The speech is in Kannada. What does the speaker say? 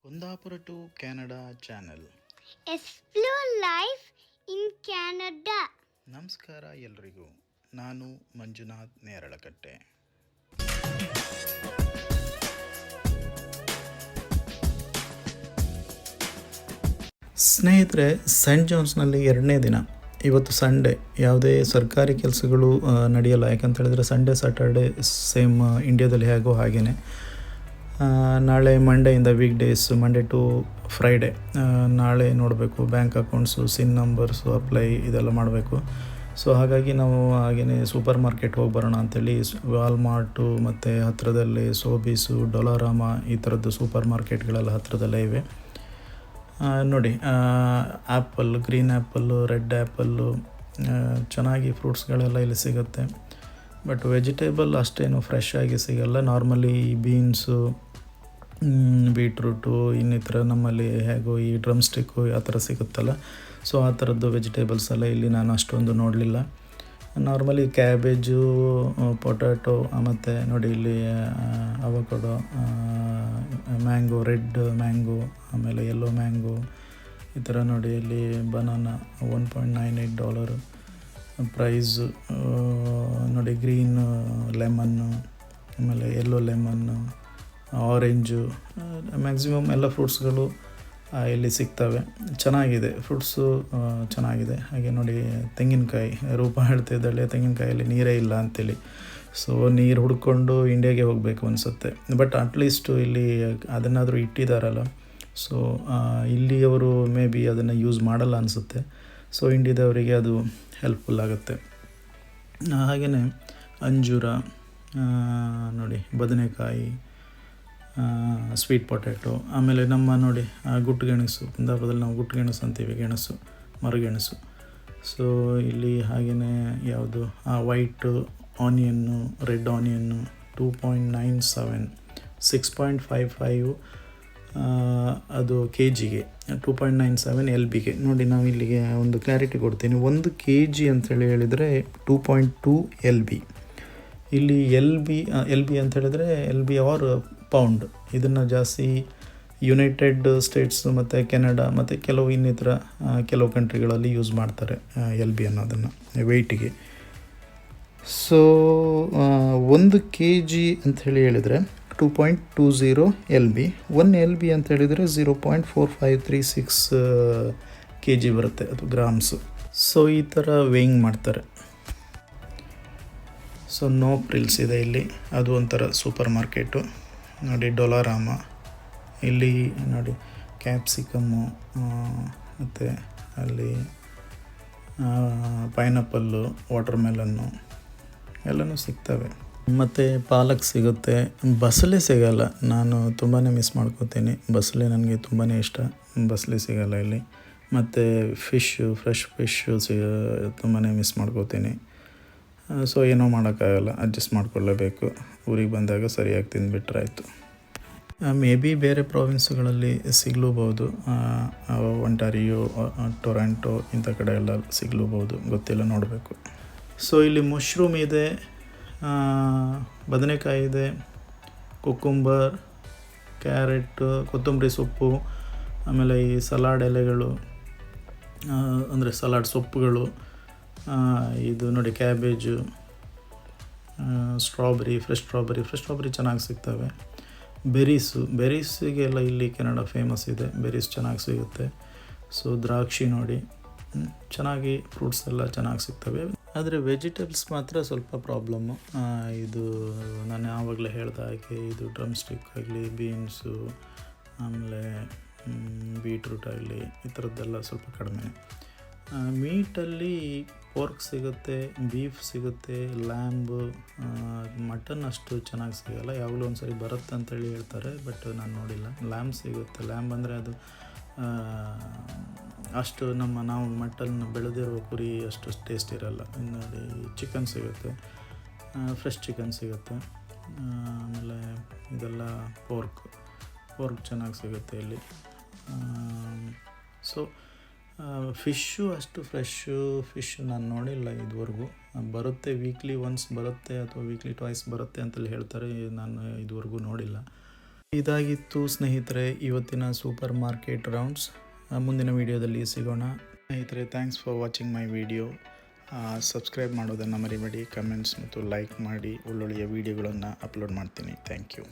Kundapura to Canada channel. Explore life in Canada. ನಮಸ್ಕಾರ ಎಲ್ರಿಗೂ. ನಾನು ಮಂಜುನಾಥ್ ನೇರಳಕಟ್ಟೆ. ಸ್ನೇಹಿತರೆ, ಸೆಂಟ್ ಜಾನ್ಸ್ನಲ್ಲಿ 2ನೇ ದಿನ. ಇವತ್ತು ಸಂಡೇ. ಯಾವುದೇ ಸರ್ಕಾರಿ ಕೆಲಸಗಳು ನಡೆಯಲ್ಲ. ಯಾಕಂತ ಹೇಳಿದ್ರೆ ಸಂಡೇ ಸ್ಯಾಟರ್ಡೇ ಸೇಮ್ ಇಂಡಿಯಾದಲ್ಲಿ ಹೇಗೋ ಹಾಗೆಯೇ. ನಾಳೆ ಮಂಡೆಯಿಂದ week days, Monday to Friday. ನಾಳೆ ನೋಡಬೇಕು bank accounts, SIN numbers apply ಇದೆಲ್ಲ ಮಾಡಬೇಕು. ಸೊ ಹಾಗಾಗಿ ನಾವು ಹಾಗೆಯೇ ಸೂಪರ್ ಮಾರ್ಕೆಟ್ ಹೋಗಿ ಬರೋಣ ಅಂಥೇಳಿ ವಾಲ್ಮಾರ್ಟು ಮತ್ತು ಹತ್ತಿರದಲ್ಲಿ ಸೋಬೀಸು, ಡೊಲಾರಾಮ ಈ ಥರದ್ದು ಸೂಪರ್ ಮಾರ್ಕೆಟ್ಗಳೆಲ್ಲ ಹತ್ತಿರದಲ್ಲೇ ಇವೆ. ನೋಡಿ, apple, green apple, red apple, ಚೆನ್ನಾಗಿ ಫ್ರೂಟ್ಸ್ಗಳೆಲ್ಲ ಇಲ್ಲಿ ಸಿಗುತ್ತೆ. ಬಟ್ ವೆಜಿಟೇಬಲ್ ಅಷ್ಟೇನು ಫ್ರೆಶ್ ಆಗಿ ಸಿಗಲ್ಲ. ನಾರ್ಮಲಿ ಬೀನ್ಸು, ಬೀಟ್ರೂಟು, ಇನ್ನಿತರ ನಮ್ಮಲ್ಲಿ ಹೇಗೋ ಈ ಡ್ರಮ್ ಸ್ಟಿಕ್ಕು ಆ ಥರ ಸಿಗುತ್ತಲ್ಲ, ಸೊ ಆ ಥರದ್ದು ವೆಜಿಟೇಬಲ್ಸ್ ಎಲ್ಲ ಇಲ್ಲಿ ನಾನು ಅಷ್ಟೊಂದು ನೋಡಲಿಲ್ಲ. ನಾರ್ಮಲಿ ಕ್ಯಾಬೇಜು, ಪೊಟ್ಯಾಟೊ, ಮತ್ತು ನೋಡಿ ಇಲ್ಲಿ ಅವಕಾಡೊ, ಮ್ಯಾಂಗೋ, ರೆಡ್ ಮ್ಯಾಂಗೋ, ಆಮೇಲೆ ಯೆಲ್ಲೋ ಮ್ಯಾಂಗೋ, ಈ ಥರ ನೋಡಿ ಇಲ್ಲಿ ಬನಾನಾ $1.98 ಪ್ರೈಸು. ನೋಡಿ ಗ್ರೀನ್ ಲೆಮನ್ನು, ಆಮೇಲೆ ಯೆಲ್ಲೋ ಲೆಮನ್ನು, ಆರೆಂಜು, ಮ್ಯಾಕ್ಸಿಮಮ್ ಎಲ್ಲ ಫ್ರೂಟ್ಸ್ಗಳು ಇಲ್ಲಿ ಸಿಗ್ತವೆ. ಚೆನ್ನಾಗಿದೆ ಫ್ರೂಟ್ಸು, ಚೆನ್ನಾಗಿದೆ. ಹಾಗೆ ನೋಡಿ ತೆಂಗಿನಕಾಯಿ, ರೂಪ ಹೇಳ್ತಿದ್ದಾಳೆ ತೆಂಗಿನಕಾಯಲ್ಲಿ ನೀರೇ ಇಲ್ಲ ಅಂತೇಳಿ. ಸೊ ನೀರು ಹುಡ್ಕೊಂಡು ಇಂಡಿಯಾಗೆ ಹೋಗಬೇಕು ಅನಿಸುತ್ತೆ. ಬಟ್ ಅಟ್ಲೀಸ್ಟು ಇಲ್ಲಿ ಅದನ್ನಾದರೂ ಇಟ್ಟಿದ್ದಾರಲ್ಲ, ಸೊ ಇಲ್ಲಿಯವರು ಮೇ ಬಿ ಅದನ್ನು ಯೂಸ್ ಮಾಡಲ್ಲ ಅನಿಸುತ್ತೆ. ಸೊ ಇಂಡಿಯಾದವರಿಗೆ ಅದು ಹೆಲ್ಪ್ಫುಲ್ ಆಗುತ್ತೆ. ಹಾಗೆಯೇ ಅಂಜೂರ, ನೋಡಿ ಬದನೆಕಾಯಿ, ಸ್ವೀಟ್ ಪೊಟ್ಯಾಟೊ, ಆಮೇಲೆ ನಮ್ಮ ನೋಡಿ ಗುಟ್ಟುಗೆಣಸು. ಕುಂದಾಪುರದಲ್ಲಿ ನಾವು ಗುಟ್ಟುಗೆಣಸು ಅಂತೀವಿ, ಗೆಣಸು, ಮರುಗೆಣಸು. ಸೊ ಇಲ್ಲಿ ಹಾಗೆಯೇ ಯಾವುದು ವೈಟು ಆನಿಯನ್ನು, ರೆಡ್ ಆನಿಯನ್ನು $2.97, $6.55 ಅದು ಕೆ ಜಿಗೆ, $2.97 LBಗೆ. ನೋಡಿ ನಾವು ಇಲ್ಲಿಗೆ ಒಂದು ಕ್ಲಾರಿಟಿ ಕೊಡ್ತೀನಿ. 1 kg ಅಂಥೇಳಿ ಹೇಳಿದರೆ 2.2 LB. ಇಲ್ಲಿ ಎಲ್ ಬಿ ಅಂತ ಹೇಳಿದರೆ LB ಆರ್ ಪೌಂಡ್. ಇದನ್ನು ಜಾಸ್ತಿ ಯುನೈಟೆಡ್ ಸ್ಟೇಟ್ಸ್ ಮತ್ತು ಕೆನಡಾ ಮತ್ತು ಕೆಲವು ಇನ್ನಿತರ ಕೆಲವು ಕಂಟ್ರಿಗಳಲ್ಲಿ ಯೂಸ್ ಮಾಡ್ತಾರೆ LB ಅನ್ನೋದನ್ನು ವೆಯ್ಟಿಗೆ. ಸೊ 1 kg ಅಂಥೇಳಿ ಹೇಳಿದರೆ 2.20 LB. 1 LB ಅಂತ ಹೇಳಿದರೆ 0.4536 kg ಬರುತ್ತೆ, ಅದು ಗ್ರಾಮ್ಸು. ಸೊ ಈ ಥರ ವೇಯಿಂಗ್ ಮಾಡ್ತಾರೆ. ಸೊ ನೋ ಪ್ರಿಲ್ಸ್ ಇದೆ ಇಲ್ಲಿ, ಅದು ಒಂಥರ ಸೂಪರ್ ಮಾರ್ಕೆಟು. ನೋಡಿ ಡೊಲಾರಾಮ, ಇಲ್ಲಿ ನೋಡಿ ಕ್ಯಾಪ್ಸಿಕಮ್ಮು, ಮತ್ತು ಅಲ್ಲಿ ಪೈನಾಪಲ್ಲು, ವಾಟರ್ ಮೆಲನ್ನು ಎಲ್ಲನೂ ಸಿಗ್ತವೆ. ಮತ್ತು ಪಾಲಕ್ ಸಿಗುತ್ತೆ. ಬಸಳೆ ಸಿಗಲ್ಲ, ನಾನು ತುಂಬಾ ಮಿಸ್ ಮಾಡ್ಕೋತೀನಿ. ಬಸಳೆ ನನಗೆ ತುಂಬಾ ಇಷ್ಟ, ಬಸಳೆ ಸಿಗಲ್ಲ ಇಲ್ಲಿ. ಮತ್ತು ಫಿಶ್ಶು, ಫ್ರೆಶ್ ಫಿಶ್ಶು ತುಂಬಾ ಮಿಸ್ ಮಾಡ್ಕೋತೀನಿ. ಸೊ ಏನೋ ಮಾಡೋಕ್ಕಾಗಲ್ಲ, ಅಡ್ಜಸ್ಟ್ ಮಾಡ್ಕೊಳ್ಳೇಬೇಕು. ಊರಿಗೆ ಬಂದಾಗ ಸರಿಯಾಗಿ ತಿಂದುಬಿಟ್ರೆ ಆಯಿತು. ಮೇ ಬಿ ಬೇರೆ ಪ್ರಾವಿನ್ಸ್ಗಳಲ್ಲಿ ಸಿಗಲೂಬಹುದು, ಒಂಟಾರಿಯೋ, ಟೊರಾಂಟೊ ಇಂಥ ಕಡೆ ಎಲ್ಲ ಸಿಗಲೂಬಹುದು, ಗೊತ್ತಿಲ್ಲ, ನೋಡಬೇಕು. ಸೊ ಇಲ್ಲಿ ಮಶ್ರೂಮ್ ಇದೆ, ಬದನೆಕಾಯಿ ಇದೆ, ಕುಕ್ಕುಂಬರ್, ಕ್ಯಾರೆಟ್, ಕೊತ್ತಂಬರಿ ಸೊಪ್ಪು, ಆಮೇಲೆ ಈ ಸಲಾಡ್ ಎಲೆಗಳು, ಅಂದರೆ ಸಲಾಡ್ ಸೊಪ್ಪುಗಳು, ಇದು ನೋಡಿ ಕ್ಯಾಬೇಜು, ಫ್ರೆಶ್ ಸ್ಟ್ರಾಬೆರಿ ಚೆನ್ನಾಗಿ ಸಿಗ್ತವೆ. ಬೆರೀಸಿಗೆಲ್ಲ ಇಲ್ಲಿ ಕೆನಡಾ ಫೇಮಸ್ ಇದೆ, ಬೆರೀಸ್ ಚೆನ್ನಾಗಿ ಸಿಗುತ್ತೆ. ಸೊ ದ್ರಾಕ್ಷಿ ನೋಡಿ, ಚೆನ್ನಾಗಿ ಫ್ರೂಟ್ಸ್ ಎಲ್ಲ ಚೆನ್ನಾಗಿ ಸಿಗ್ತವೆ. ಆದರೆ ವೆಜಿಟೇಬಲ್ಸ್ ಮಾತ್ರ ಸ್ವಲ್ಪ ಪ್ರಾಬ್ಲಮ್ಮು. ಇದು ನಾನು ಆವಾಗಲೇ ಹೇಳ್ದ ಹಾಗೆ ಇದು ಡ್ರಮ್ ಸ್ಟಿಕ್ ಆಗಲಿ, ಬೀನ್ಸು, ಆಮೇಲೆ ಬೀಟ್ರೂಟ್ ಆಗಲಿ, ಈ ಥರದ್ದೆಲ್ಲ ಸ್ವಲ್ಪ ಕಡಿಮೆ. ಮೀಟಲ್ಲಿ ಪೋರ್ಕ್ ಸಿಗುತ್ತೆ, ಬೀಫ್ ಸಿಗುತ್ತೆ, ಲ್ಯಾಂಬು, ಮಟನ್ ಅಷ್ಟು ಚೆನ್ನಾಗಿ ಸಿಗೋಲ್ಲ. ಯಾವಾಗಲೂ ಒಂದು ಸರಿ ಬರುತ್ತೆ ಅಂತೇಳಿ ಹೇಳ್ತಾರೆ, ಬಟ್ ನಾನು ನೋಡಿಲ್ಲ. ಲ್ಯಾಂಬ್ ಸಿಗುತ್ತೆ. ಲ್ಯಾಂಬ್ ಅಂದರೆ ಅದು ಅಷ್ಟು ನಾವು ಮಟನ್ ಬೆಳೆದಿರೋ ಕುರಿ ಅಷ್ಟು ಟೇಸ್ಟ್ ಇರೋಲ್ಲ. ನೋಡಿ ಚಿಕನ್ ಸಿಗುತ್ತೆ, ಫ್ರೆಶ್ ಚಿಕನ್ ಸಿಗುತ್ತೆ. ಆಮೇಲೆ ಇದೆಲ್ಲ ಪೋರ್ಕ್ ಚೆನ್ನಾಗಿ ಸಿಗುತ್ತೆ ಇಲ್ಲಿ. ಸೊ ಫಿಶ್ಶು ಅಷ್ಟು ಫಿಶ್ಶು ನಾನು ನೋಡಿಲ್ಲ ಇದುವರೆಗೂ. ಬರುತ್ತೆ, ವೀಕ್ಲಿ ಒನ್ಸ್ ಬರುತ್ತೆ ಅಥವಾ ವೀಕ್ಲಿ ಟ್ವೈಸ್ ಬರುತ್ತೆ ಅಂತೇಳಿ ಹೇಳ್ತಾರೆ. ನಾನು ಇದುವರೆಗೂ ನೋಡಿಲ್ಲ. ಇದಾಗಿತ್ತು ಸ್ನೇಹಿತರೆ ಇವತ್ತಿನ ಸೂಪರ್ ಮಾರ್ಕೆಟ್ ರೌಂಡ್ಸ್. ಮುಂದಿನ ವಿಡಿಯೋದಲ್ಲಿ ಸಿಗೋಣ ಸ್ನೇಹಿತರೆ. Thanks for watching my video. Subscribe ಮಾಡೋದನ್ನು ಮರಿಬೇಡಿ, ಕಮೆಂಟ್ಸ್ ಮತ್ತು ಲೈಕ್ ಮಾಡಿ. ಒಳ್ಳೊಳ್ಳೆಯ ವಿಡಿಯೋಗಳನ್ನು ಅಪ್ಲೋಡ್ ಮಾಡ್ತೀನಿ. Thank you.